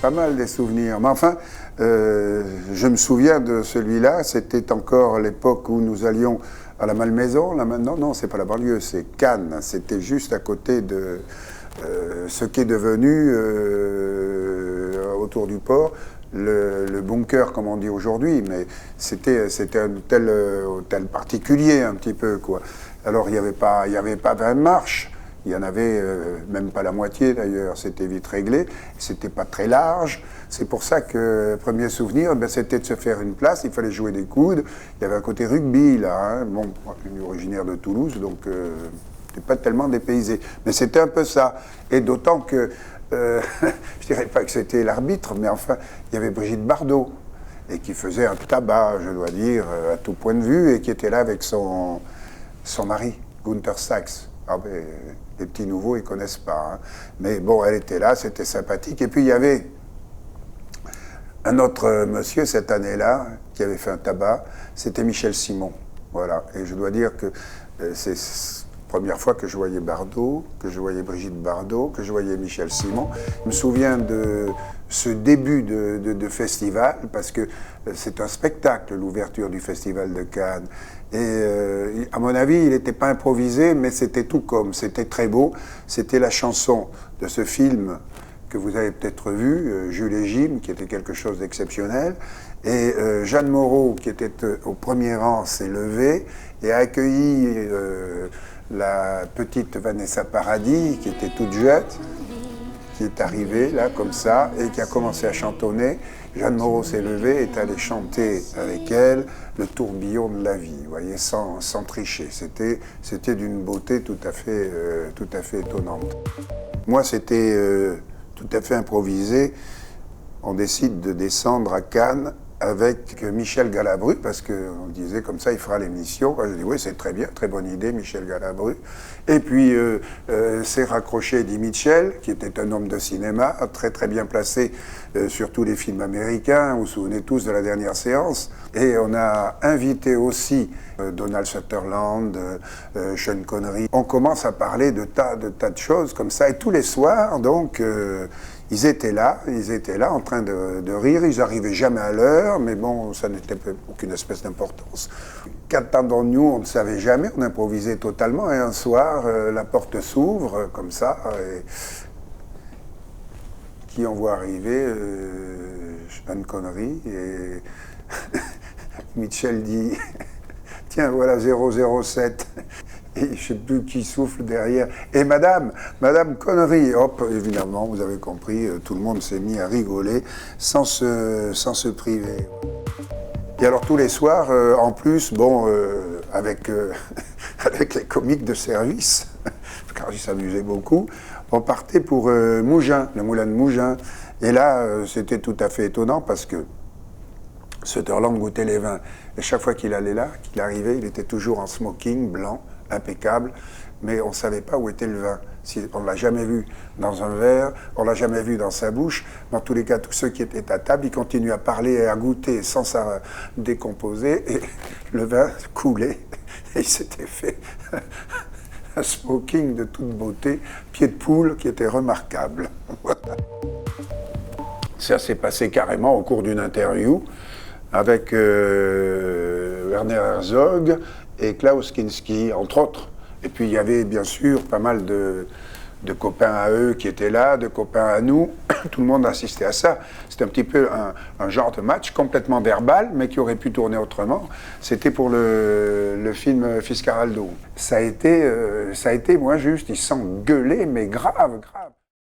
pas mal des souvenirs. Mais enfin, je me souviens de celui-là, c'était encore l'époque où nous allions à la Malmaison. Non, c'est pas la banlieue, c'est Cannes. C'était juste à côté de ce qui est devenu, autour du port, le bunker, comme on dit aujourd'hui, mais c'était un hôtel particulier un petit peu, quoi. Alors il n'y avait pas 20 marches, il y en avait même pas la moitié d'ailleurs, c'était vite réglé, c'était pas très large. C'est pour ça que, premier souvenir, c'était de se faire une place, il fallait jouer des coudes, il y avait un côté rugby là, hein. Bon, moi je suis originaire de Toulouse, donc j'étais pas tellement dépaysé, mais c'était un peu ça, et d'autant que je dirais pas que c'était l'arbitre, mais enfin, il y avait Brigitte Bardot, et qui faisait un tabac, je dois dire, à tout point de vue, et qui était là avec son mari, Gunther Sachs. Ah ben, les petits nouveaux, ils connaissent pas. Hein. Mais bon, elle était là, c'était sympathique. Et puis, il y avait un autre monsieur, cette année-là, qui avait fait un tabac, c'était Michel Simon. Voilà. Et je dois dire que c'est première fois que je voyais Bardot, que je voyais Brigitte Bardot, que je voyais Michel Simon. Je me souviens de ce début de festival, parce que c'est un spectacle, l'ouverture du Festival de Cannes. Et à mon avis, il n'était pas improvisé, mais c'était tout comme, c'était très beau. C'était la chanson de ce film que vous avez peut-être vu, Jules et Jim, qui était quelque chose d'exceptionnel. Et Jeanne Moreau, qui était au premier rang, s'est levée et a accueilli la petite Vanessa Paradis, qui était toute jeune, qui est arrivée là, comme ça, et qui a commencé à chantonner. Jeanne Moreau s'est levée, est allée chanter avec elle le tourbillon de la vie, vous voyez, sans tricher. C'était d'une beauté tout à fait étonnante. Moi, c'était tout à fait improvisé. On décide de descendre à Cannes avec Michel Galabru, parce qu'on disait comme ça, il fera l'émission. Je dis oui, c'est très bien, très bonne idée, Michel Galabru. Et puis, c'est raccroché Eddie Mitchell, qui était un homme de cinéma, très très bien placé sur tous les films américains. Vous vous souvenez tous de La Dernière Séance. Et on a invité aussi Donald Sutherland, Sean Connery. On commence à parler de tas de choses comme ça. Et tous les soirs, donc, ils étaient là en train de rire. Ils n'arrivaient jamais à l'heure, mais bon, ça n'était aucune espèce d'importance. Qu'attendons-nous, on ne savait jamais, on improvisait totalement. Et un soir, la porte s'ouvre comme ça. Et qui on voit arriver Sean Connery. Et Mitchell dit « Tiens, voilà 007 ». Et je ne sais plus qui souffle derrière. Et Madame Connery, hop, évidemment, vous avez compris, tout le monde s'est mis à rigoler sans se priver. Et alors tous les soirs, en plus, bon, avec les comiques de service, car ils s'amusaient beaucoup, on partait pour Mougins, le moulin de Mougins. Et là, c'était tout à fait étonnant parce que Sutherland goûtait les vins. Et chaque fois qu'il allait là, qu'il arrivait, il était toujours en smoking blanc, impeccable, mais on ne savait pas où était le vin. On ne l'a jamais vu dans un verre, on ne l'a jamais vu dans sa bouche. Dans tous les cas, tous ceux qui étaient à table, ils continuaient à parler et à goûter sans ça décomposer, et le vin coulait. Et il s'était fait un smoking de toute beauté, pied de poule, qui était remarquable. Ça s'est passé carrément au cours d'une interview avec Werner Herzog et Klaus Kinski, entre autres. Et puis il y avait bien sûr pas mal de copains à eux qui étaient là, de copains à nous. Tout le monde assistait à ça. C'était un petit peu un genre de match complètement verbal, mais qui aurait pu tourner autrement. C'était pour le film Fitzcarraldo. Ça a été, moi juste, ils s'engueulaient, mais grave.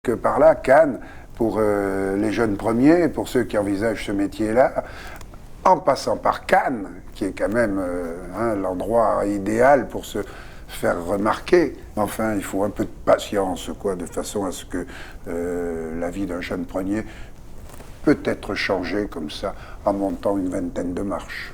Que par là, Cannes, pour les jeunes premiers, pour ceux qui envisagent ce métier-là, en passant par Cannes, qui est quand même l'endroit idéal pour se faire remarquer. Enfin, il faut un peu de patience, quoi, de façon à ce que la vie d'un jeune premier peut être changée comme ça, en montant une vingtaine de marches.